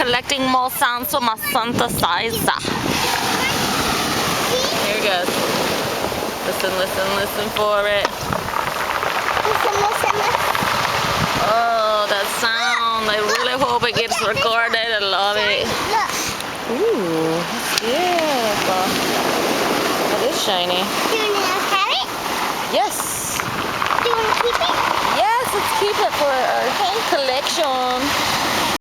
collecting more sounds for my synthesizer. Here it goes. Listen, listen, listen for it. Listen, listen, listen. Oh, that sound. I really hope it gets recorded. I love it. Look. Ooh, that's beautiful. It is shiny. Do you want to have it? Yes. Do you want to keep it? Yes, let's keep it for our collection.